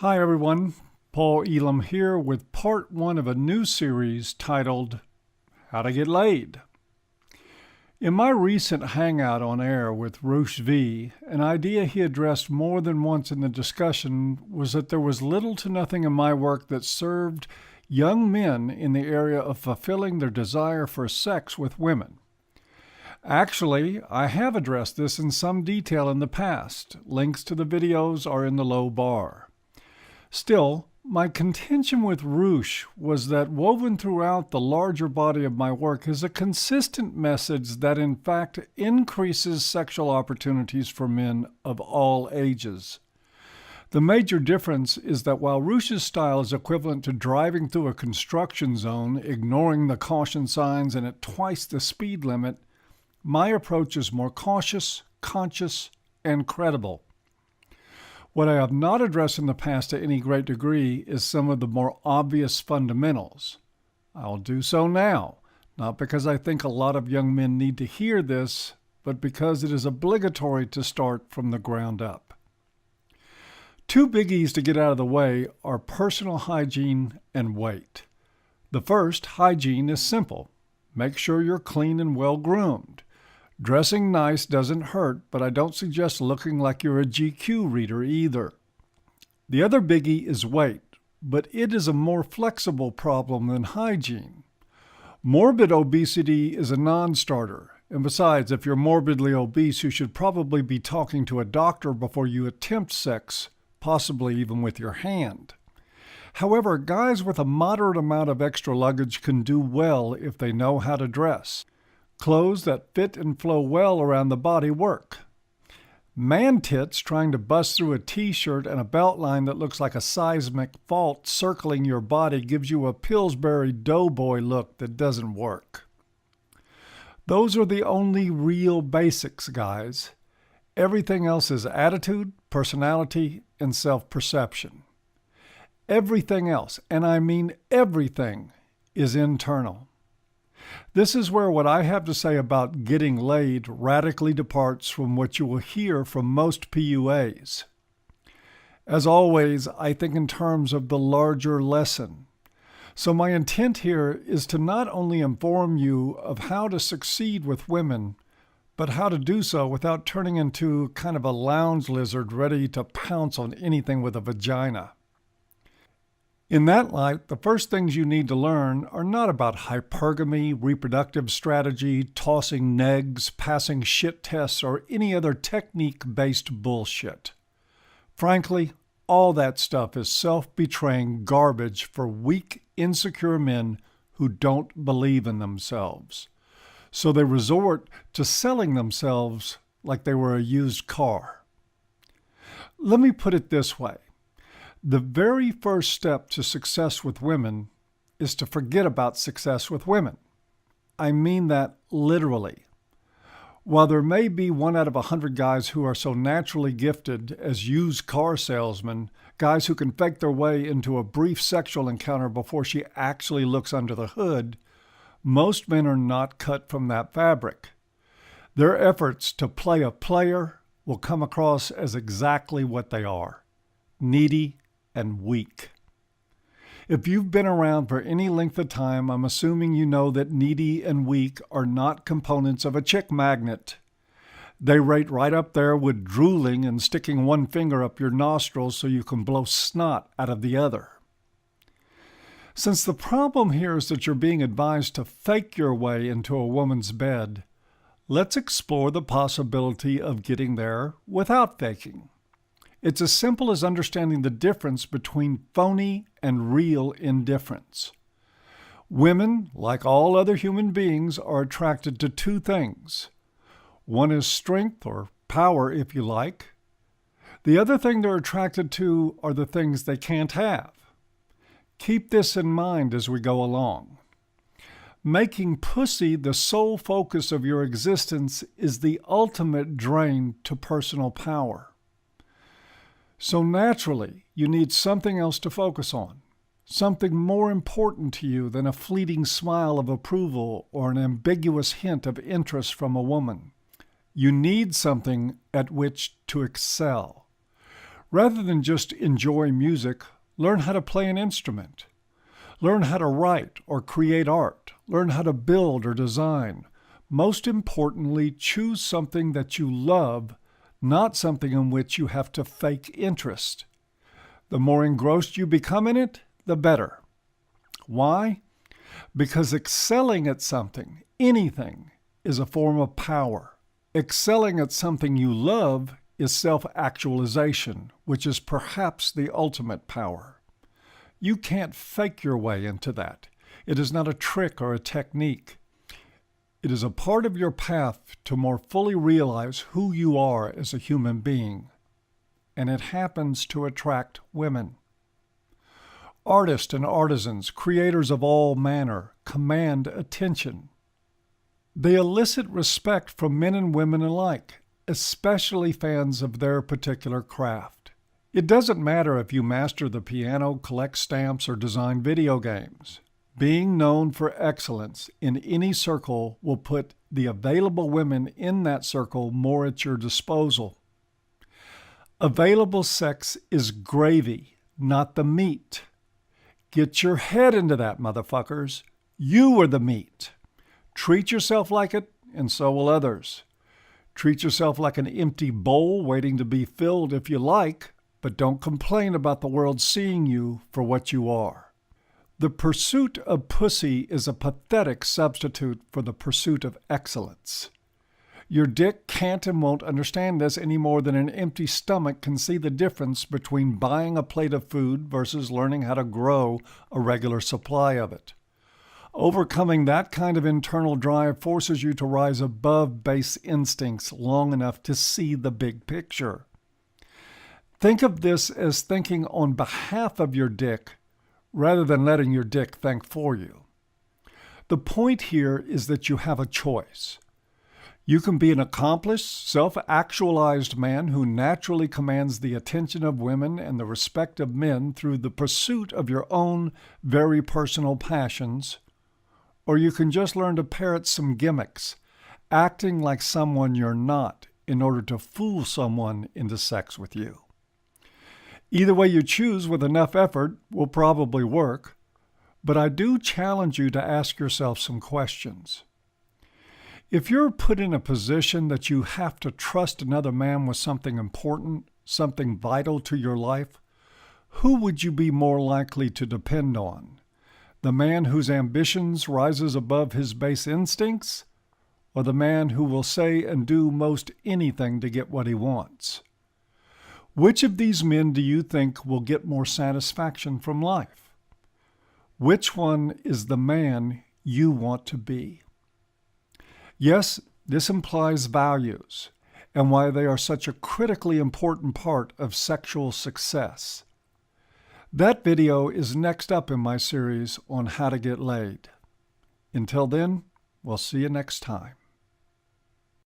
Hi everyone, Paul Elam here with part one of a new series titled How to Get Laid. In my recent hangout on air with Roosh V, an idea he addressed more than once in the discussion was that there was little to nothing in my work that served young men in the area of fulfilling their desire for sex with women. Actually, I have addressed this in some detail in the past. Links to the videos are in the low bar. Still, my contention with Roosh was that woven throughout the larger body of my work is a consistent message that in fact increases sexual opportunities for men of all ages. The major difference is that while Roosh's style is equivalent to driving through a construction zone, ignoring the caution signs and at twice the speed limit, my approach is more cautious, conscious, and credible. What I have not addressed in the past to any great degree is some of the more obvious fundamentals. I'll do so now, not because I think a lot of young men need to hear this, but because it is obligatory to start from the ground up. Two biggies to get out of the way are personal hygiene and weight. The first, hygiene, is simple. Make sure you're clean and well-groomed. Dressing nice doesn't hurt, but I don't suggest looking like you're a GQ reader either. The other biggie is weight, but it is a more flexible problem than hygiene. Morbid obesity is a non-starter, and besides, if you're morbidly obese, you should probably be talking to a doctor before you attempt sex, possibly even with your hand. However, guys with a moderate amount of extra luggage can do well if they know how to dress. Clothes that fit and flow well around the body work. Man tits trying to bust through a t-shirt and a belt line that looks like a seismic fault circling your body gives you a Pillsbury Doughboy look that doesn't work. Those are the only real basics, guys. Everything else is attitude, personality, and self-perception. Everything else, and I mean everything, is internal. This is where what I have to say about getting laid radically departs from what you will hear from most PUAs. As always, I think in terms of the larger lesson. So my intent here is to not only inform you of how to succeed with women, but how to do so without turning into kind of a lounge lizard ready to pounce on anything with a vagina. In that light, the first things you need to learn are not about hypergamy, reproductive strategy, tossing negs, passing shit tests, or any other technique-based bullshit. Frankly, all that stuff is self-betraying garbage for weak, insecure men who don't believe in themselves. So they resort to selling themselves like they were a used car. Let me put it this way. The very first step to success with women is to forget about success with women. I mean that literally. While there may be 1 out of 100 guys who are so naturally gifted as used car salesmen, guys who can fake their way into a brief sexual encounter before she actually looks under the hood, most men are not cut from that fabric. Their efforts to play a player will come across as exactly what they are: needy and weak. If you've been around for any length of time, I'm assuming you know that needy and weak are not components of a chick magnet. They rate right up there with drooling and sticking one finger up your nostrils so you can blow snot out of the other. Since the problem here is that you're being advised to fake your way into a woman's bed, let's explore the possibility of getting there without faking. It's as simple as understanding the difference between phony and real indifference. Women, like all other human beings, are attracted to two things. One is strength, or power if you like. The other thing they're attracted to are the things they can't have. Keep this in mind as we go along. Making pussy the sole focus of your existence is the ultimate drain to personal power. So naturally, you need something else to focus on, something more important to you than a fleeting smile of approval or an ambiguous hint of interest from a woman. You need something at which to excel. Rather than just enjoy music, learn how to play an instrument. Learn how to write or create art. Learn how to build or design. Most importantly, choose something that you love, not something in which you have to fake interest. The more engrossed you become in it, the better. Why? Because excelling at something, anything, is a form of power. Excelling at something you love is self-actualization, which is perhaps the ultimate power. You can't fake your way into that. It is not a trick or a technique. It is a part of your path to more fully realize who you are as a human being. And it happens to attract women. Artists and artisans, creators of all manner, command attention. They elicit respect from men and women alike, especially fans of their particular craft. It doesn't matter if you master the piano, collect stamps, or design video games. Being known for excellence in any circle will put the available women in that circle more at your disposal. Available sex is gravy, not the meat. Get your head into that, motherfuckers. You are the meat. Treat yourself like it, and so will others. Treat yourself like an empty bowl waiting to be filled if you like, but don't complain about the world seeing you for what you are. The pursuit of pussy is a pathetic substitute for the pursuit of excellence. Your dick can't and won't understand this any more than an empty stomach can see the difference between buying a plate of food versus learning how to grow a regular supply of it. Overcoming that kind of internal drive forces you to rise above base instincts long enough to see the big picture. Think of this as thinking on behalf of your dick rather than letting your dick think for you. The point here is that you have a choice. You can be an accomplished, self-actualized man who naturally commands the attention of women and the respect of men through the pursuit of your own very personal passions, or you can just learn to parrot some gimmicks, acting like someone you're not in order to fool someone into sex with you. Either way you choose with enough effort will probably work, but I do challenge you to ask yourself some questions. If you're put in a position that you have to trust another man with something important, something vital to your life, who would you be more likely to depend on? The man whose ambitions rises above his base instincts, or the man who will say and do most anything to get what he wants? Which of these men do you think will get more satisfaction from life? Which one is the man you want to be? Yes, this implies values and why they are such a critically important part of sexual success. That video is next up in my series on how to get laid. Until then, we'll see you next time.